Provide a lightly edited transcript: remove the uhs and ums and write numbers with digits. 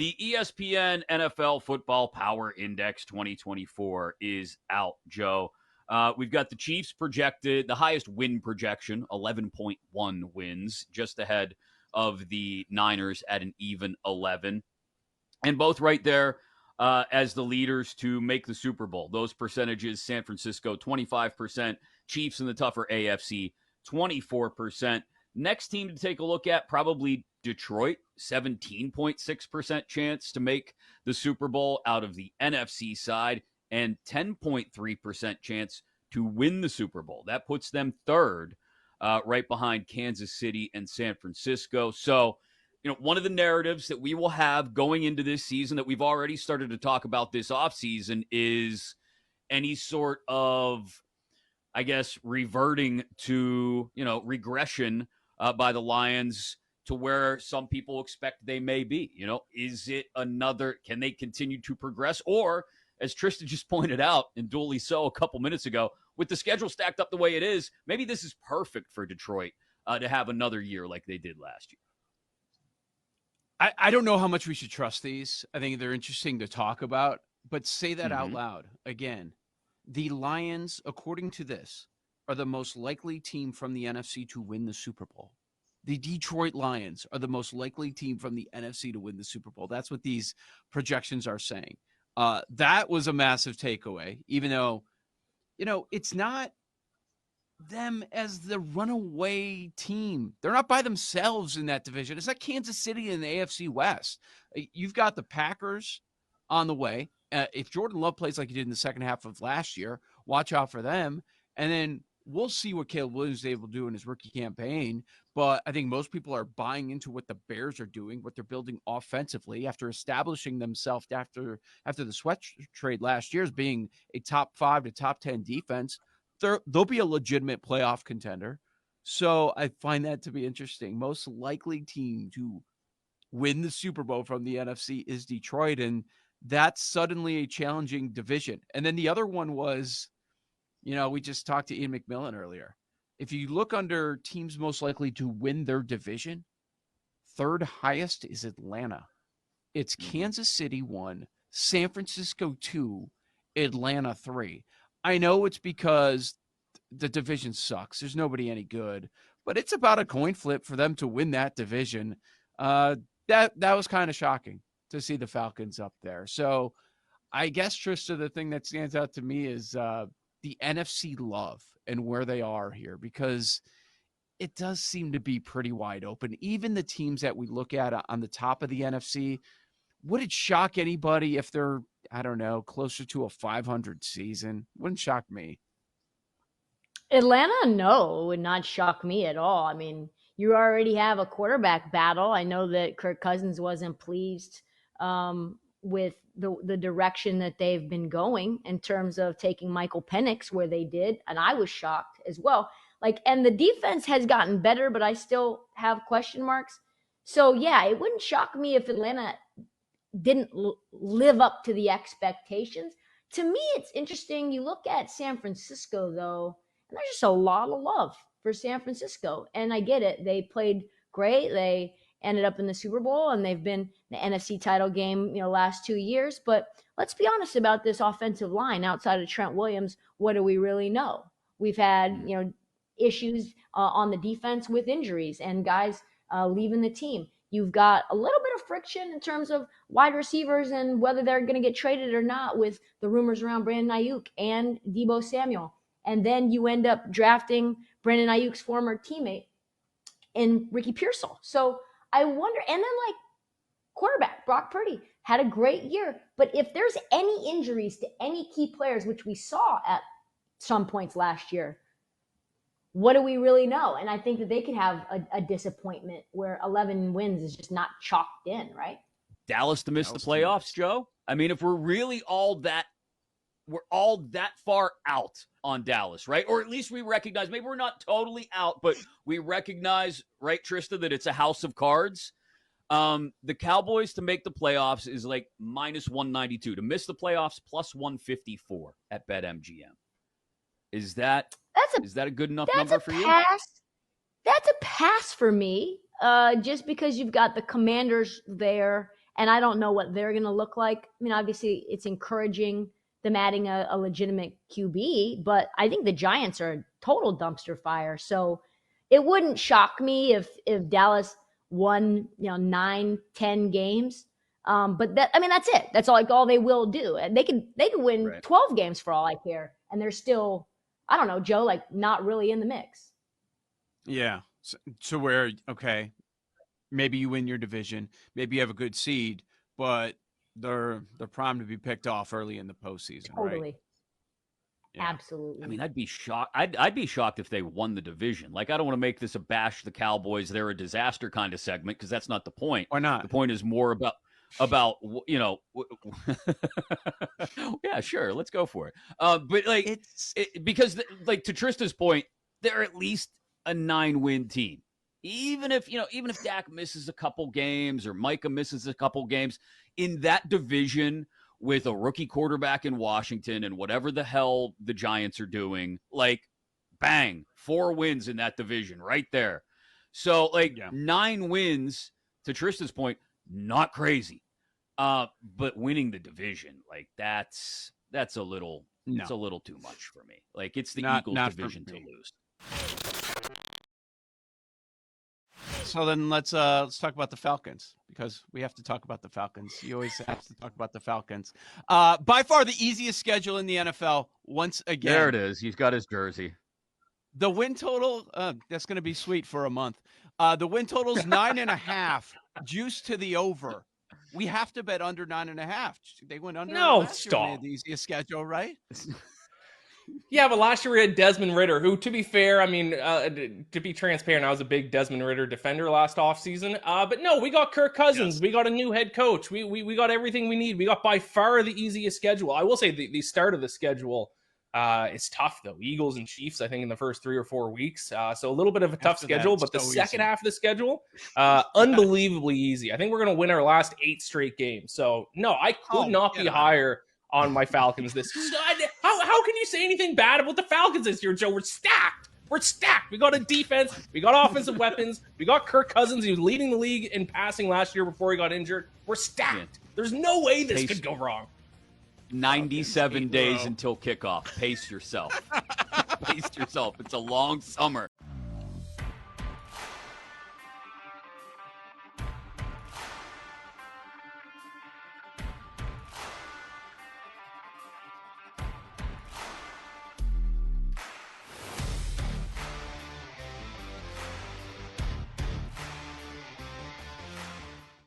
The ESPN NFL Football Power Index 2024 is out, Joe. We've got the Chiefs projected, the highest win projection, 11.1 wins, just ahead of the Niners at an even 11. And both right there as the leaders to make the Super Bowl. Those percentages, San Francisco, 25%, Chiefs in the tougher AFC, 24%. Next team to take a look at, probably Detroit, 17.6% chance to make the Super Bowl out of the NFC side, and 10.3% chance to win the Super Bowl. That puts them third, right behind Kansas City and San Francisco. So, one of the narratives that we will have going into this season that we've already started to talk about this offseason is any sort of, I guess, reverting to, regression by the Lions to where some people expect they may be. Is it can they continue to progress? Or, as Tristan just pointed out, and duly so a couple minutes ago, with the schedule stacked up the way it is, maybe this is perfect for Detroit to have another year like they did last year. I don't know how much we should trust these. I think they're interesting to talk about, but say that out loud. Again, the Lions, according to this, are the most likely team from the NFC to win the Super Bowl. The Detroit Lions are the most likely team from the NFC to win the Super Bowl. That's what these projections are saying. That was a massive takeaway, even though, it's not them as the runaway team. They're not by themselves in that division. It's like Kansas City in the AFC West. You've got the Packers on the way. If Jordan Love plays like he did in the second half of last year, watch out for them. And then we'll see what Caleb Williams is able to do in his rookie campaign. But I think most people are buying into what the Bears are doing, what they're building offensively after establishing themselves after the sweat trade last year as being a top 5 to top 10 defense. They'll be a legitimate playoff contender. So I find that to be interesting. Most likely team to win the Super Bowl from the NFC is Detroit, and that's suddenly a challenging division. And then the other one was, we just talked to Ian McMillan earlier. If you look under teams most likely to win their division, third highest is Atlanta. It's Kansas City 1, San Francisco 2, Atlanta 3. I know it's because the division sucks. There's nobody any good, but it's about a coin flip for them to win that division. That was kind of shocking to see the Falcons up there. So I guess, Trista, the thing that stands out to me is the NFC love and where they are here, because it does seem to be pretty wide open. Even the teams that we look at on the top of the NFC, would it shock anybody if they're, I don't know, closer to a 500 season? Wouldn't shock me. Atlanta, no, it would not shock me at all. I mean, you already have a quarterback battle. I know that Kirk Cousins wasn't pleased with the direction that they've been going in terms of taking Michael Penix where they did, and I was shocked as well. And the defense has gotten better, but I still have question marks. So yeah, it wouldn't shock me if Atlanta didn't live up to the expectations. To me, it's interesting. You look at San Francisco, though, and there's just a lot of love for San Francisco. And I get it. They played great. They ended up in the Super Bowl, and they've been in the NFC title game, last 2 years. But let's be honest about this offensive line. Outside of Trent Williams, what do we really know? We've had, issues on the defense with injuries and guys leaving the team. You've got a little bit of friction in terms of wide receivers and whether they're going to get traded or not with the rumors around Brandon Ayuk and Deebo Samuel. And then you end up drafting Brandon Ayuk's former teammate in Ricky Pearsall. So I wonder, and then quarterback, Brock Purdy had a great year. But if there's any injuries to any key players, which we saw at some points last year, what do we really know? And I think that they could have a disappointment where 11 wins is just not chalked in, right? Dallas to miss the playoffs, Joe? I mean, if we're really all that far out on Dallas, right? Or at least we recognize, maybe we're not totally out, but we recognize, right, Trista, that it's a house of cards. The Cowboys to make the playoffs is minus 192. To miss the playoffs, plus 154 at BetMGM. Is that a good enough number for you? That's a pass for me, just because you've got the Commanders there and I don't know what they're going to look like. I mean, obviously, it's encouraging them adding a legitimate QB, but I think the Giants are a total dumpster fire. So it wouldn't shock me if Dallas won 9-10 games. But that's it. That's all they will do. And they could win 12 games for all I care, and they're still, I don't know, Joe, like not really in the mix. Yeah. So where, okay, maybe you win your division, maybe you have a good seed, but they're primed to be picked off early in the postseason, Totally. right? Yeah. Absolutely. I mean, I'd be shocked. I'd be shocked if they won the division. Like, I don't want to make this a bash the Cowboys, they're a disaster kind of segment, because that's not the point. Why not? The point is more about yeah, sure, let's go for it. But like, because like, to Trista's point, they're at least a 9-win team. Even if Dak misses a couple games or Micah misses a couple games in that division with a rookie quarterback in Washington and whatever the hell the Giants are doing, like, bang, 4 wins in that division right there. So, like, 9 wins, to Trista's point, not crazy. But winning the division, like, that's a little, it's a little too much for me. Like, it's the Eagles division to lose. So then let's talk about the Falcons, because we have to talk about the Falcons. You always have to talk about the Falcons. By far the easiest schedule in the NFL. Once again, there it is. He's got his jersey. The win total, that's going to be sweet for a month. The win total is 9.5, juice to the over. We have to bet under 9.5. They went under. No, stop. They had the easiest schedule, right? Yeah, but last year we had Desmond Ridder, who, to be fair, I mean, to be transparent, I was a big Desmond Ridder defender last offseason. But no, we got Kirk Cousins. Yes. We got a new head coach. We got everything we need. We got by far the easiest schedule. I will say the start of the schedule is tough, though. Eagles and Chiefs, I think, in the first 3 or 4 weeks. So a little bit of a tough schedule, but the second half of the schedule, unbelievably easy. I think we're going to win our last 8 straight games. So, no, I could not be higher on my Falcons this year. How can you say anything bad about the Falcons this year, Joe? We're stacked. We got a defense. We got offensive weapons. We got Kirk Cousins. He was leading the league in passing last year before he got injured. We're stacked. There's no way this could go wrong. 97 days until kickoff. Pace yourself. Pace yourself. It's a long summer.